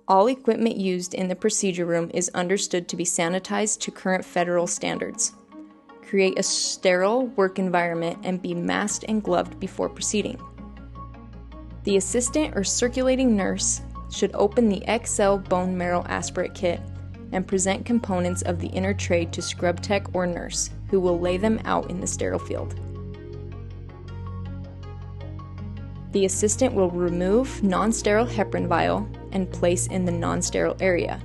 All equipment used in the procedure room is understood to be sanitized to current federal standards. Create a sterile work environment and be masked and gloved before proceeding. The assistant or circulating nurse should open the XCELL bone marrow aspirate kit and present components of the inner tray to scrub tech or nurse, who will lay them out in the sterile field. The assistant will remove non-sterile heparin vial and place in the non-sterile area.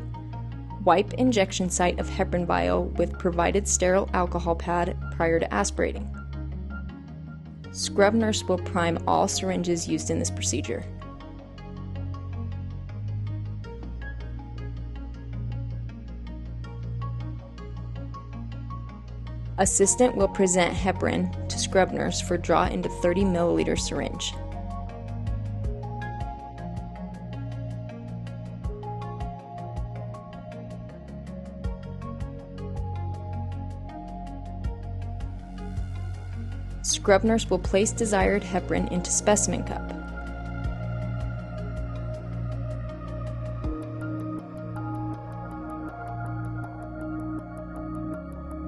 Wipe injection site of heparin vial with provided sterile alcohol pad prior to aspirating. Scrub nurse will prime all syringes used in this procedure. Assistant will present heparin to scrub nurse for draw into 30 milliliter syringe. Scrub nurse will place desired heparin into specimen cup.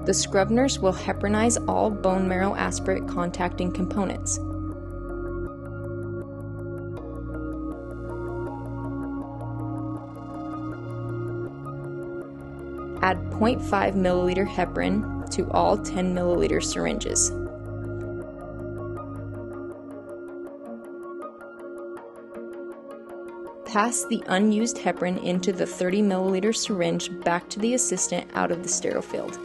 The scrub nurse will heparinize all bone marrow aspirate contacting components. Add 0.5 milliliter heparin to all 10 milliliter syringes. Pass the unused heparin into the 30 milliliter syringe back to the assistant out of the sterile field.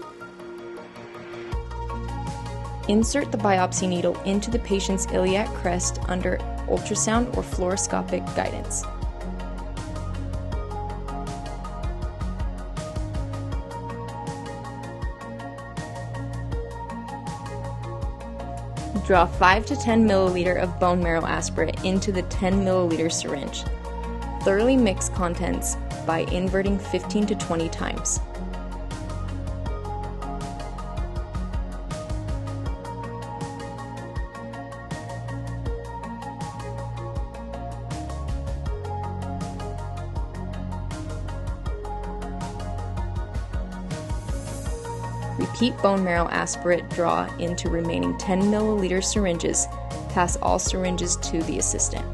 Insert the biopsy needle into the patient's iliac crest under ultrasound or fluoroscopic guidance. Draw 5 to 10 milliliter of bone marrow aspirate into the 10 milliliter syringe. Thoroughly mix contents by inverting 15 to 20 times. Repeat bone marrow aspirate draw into remaining 10 milliliter syringes. Pass all syringes to the assistant.